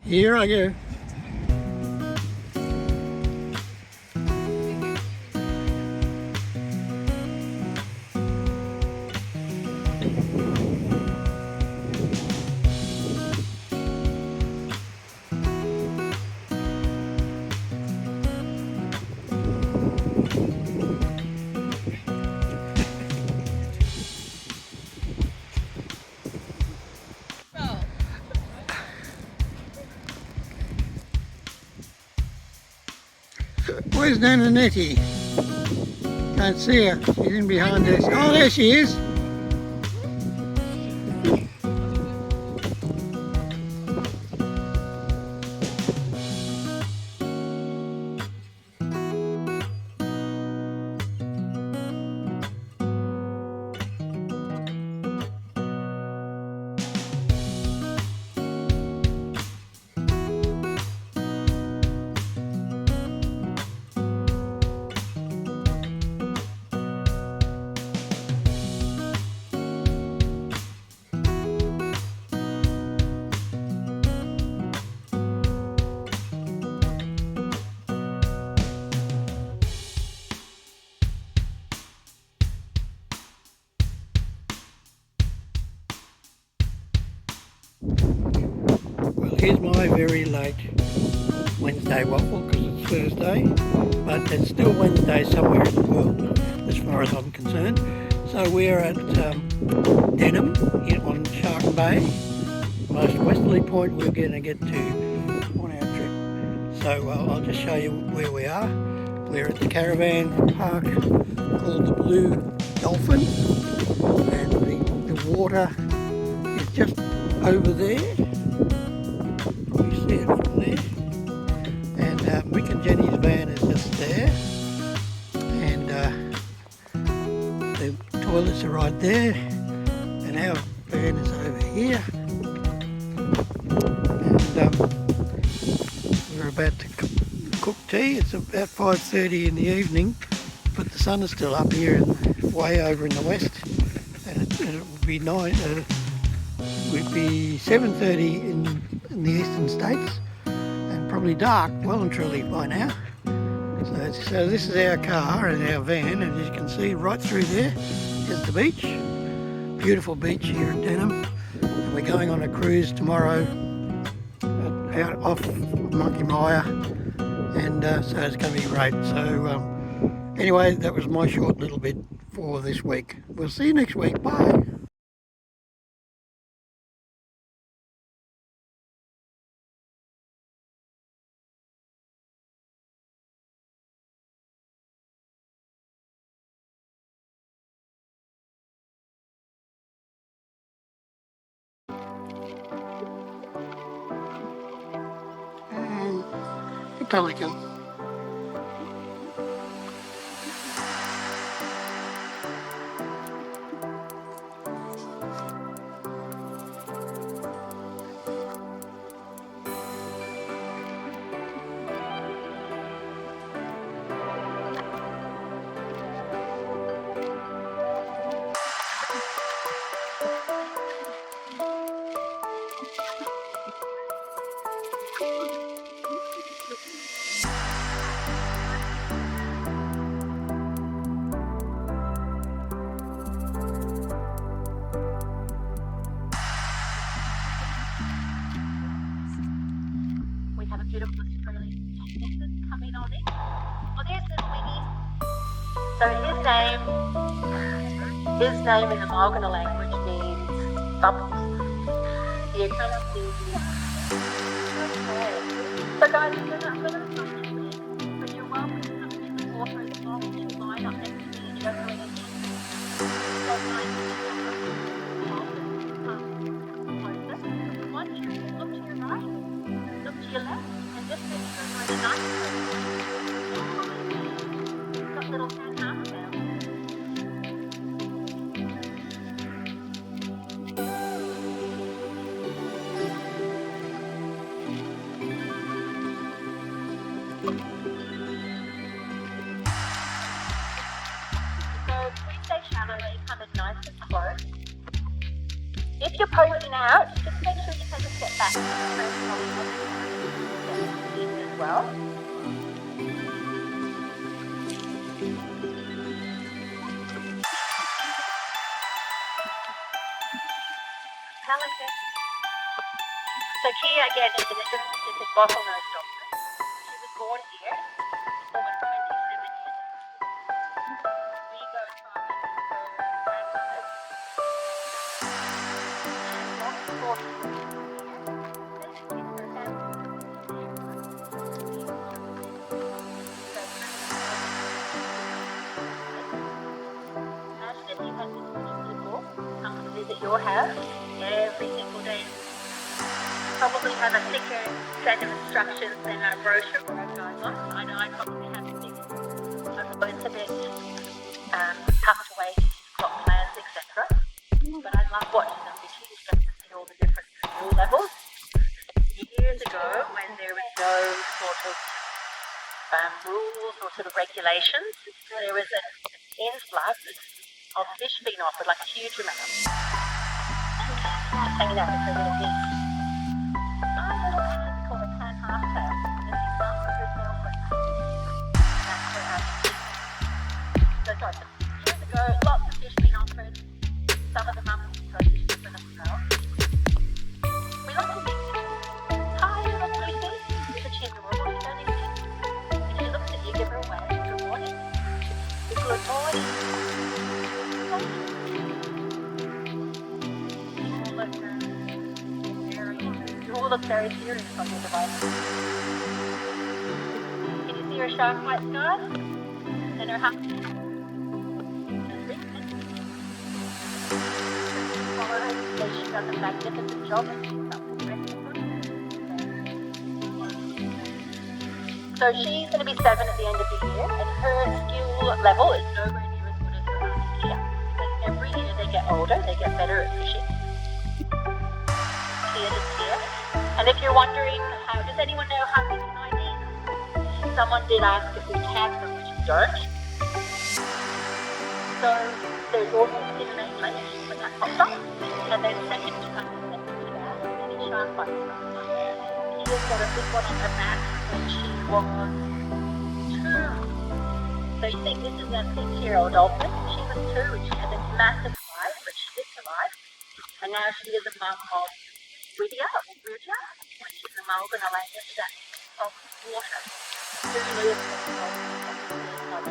Here I go. Where's Nana Nettie? Can't see her. She's in behind us. Oh, there she is. Well, here's my very late Wednesday waffle because it's Thursday, but it's still Wednesday somewhere in the world as far as I'm concerned. So we're at Denham on Shark Bay, most westerly point we're going to get to on our trip. So I'll just show you where we are. We're at the caravan park called the Blue Dolphin, and the water is just over there. Probably see it from there. And Mick and Jenny's van is just there, and the toilets are right there, and our van is over here. And we're about to cook tea. It's about 5:30 in the evening, but the sun is still up here and way over in the west, and it will be 7:30 in the eastern states, and probably dark well and truly by now. So this is our car and our van, and as you can see right through there is the beach. Beautiful beach here at Denham. And we're going on a cruise tomorrow out off Monkey Mire, and so it's going to be great. So anyway, that was my short little bit for this week. We'll see you next week. Bye. The pelican. Beautiful Australian technician coming on in. Well, there's little Winnie. So his name in the Mulgana language means bubbles. Here comes the. So guys, I'm going to stop this, but you're welcome to come in the water as long as you line up next to me and you don't do anything. Don't mind look to your right, look to your left. Just make sure you're nice. Got little hand arms out. So please stay shallow, come in nice and close. If you're posting out, just make sure you take a step back. well. Pelican. So Kia again is an Pacific bottlenose dolphin. She was born here almost 27 years ago. We go farming with her grandmothers. And long before she was here, this is her imagine if you had this many people come to visit your house every single day. Probably have a thicker set of instructions than our brochure or our guidelines. I know I probably have a bit, it's a bit tucked away to plot plans, etc. But I love watching them because you get to see all the different skill levels. Years ago, when there was no sort of rules or sort of regulations, there was an influx of fish being offered, like a huge amount. Hanging out with her little geese. Called a tan half-tail. And she's not for her girlfriend. That's her so sorry, years ago, lots of fish being offered. Some of the mums throw fish for themselves. We look at these tiny little creatures with a chin normal. She don't even if she looks at you, give her a wave. Good morning. Good morning. You all look very serious on your device. Can you see her sharp white scarf? And her hat? Follow her because she does a magnificent job and she's up to the rest of it. So she's going to be 7 at the end of the year, and her skill level is nowhere near as good as her auntie Kia. Because every year they get older, they get better at fishing. Kia to Kia. And if you're wondering, does anyone know how many IDs? Someone did ask if we tag them, which we don't. So there's also in main lake when that pops up, and then second to that, many shark bites. Kia's got a big one on her back when she was 2. So you think this is a 6-year-old dolphin? She was 2 and she had this massive life, but she did survive. And now she is a mum of Rudia, when she's in Melbourne, I'll into that salt water.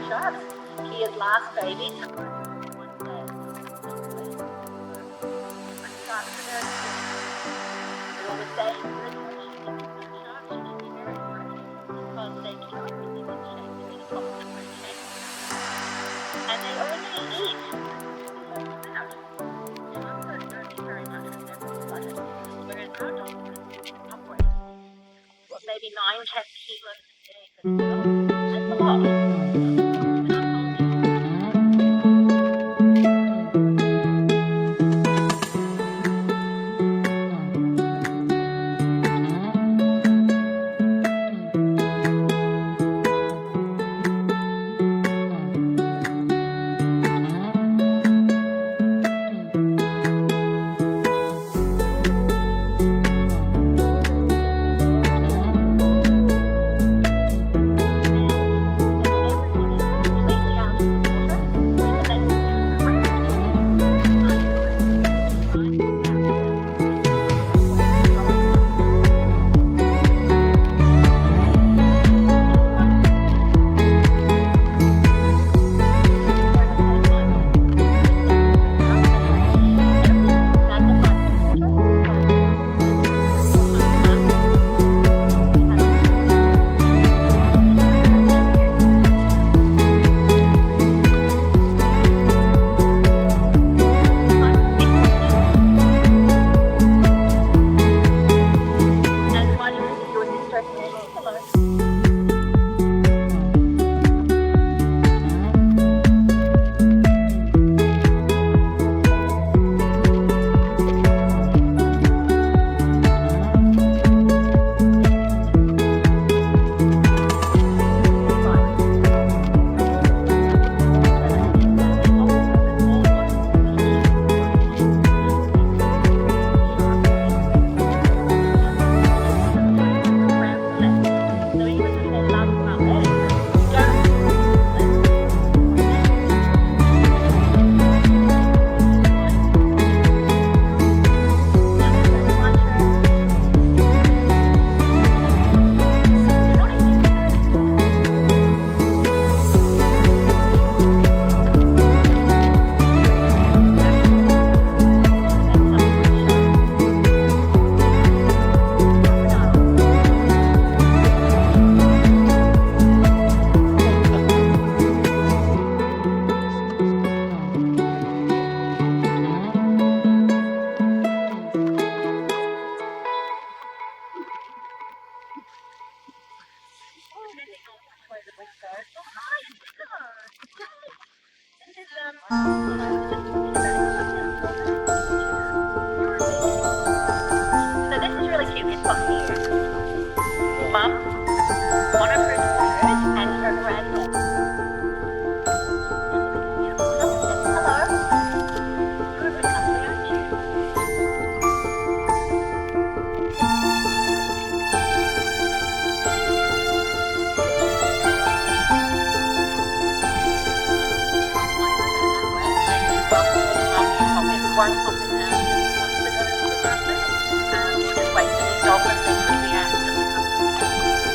Sharks. Kia's last baby took her 1 day. We always say, she should be very afraid because they kill everything in shape, they're in a top different shape. And they only eat out. Sharks don't eat very much because they're flooded. Whereas our dolphins upwards, maybe 9-10 kilos a day. That's a lot. we go. Oh, hi, Nicola. This is, you know, we're just talking about you're amazing. So this is really cute. It's got here, Mum, one of her daughters, and her granddaughter. Hello. You're a bit ugly, aren't you? One pop it down just wants to go to the bathroom. We'll just wait for the dog and then we ask them to come.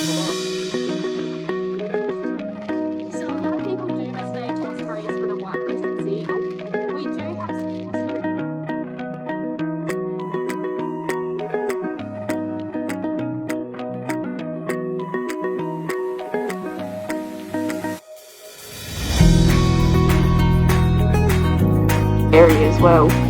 So a lot of people do mistake ospreys for the white-breasted seagull. We do have area as well.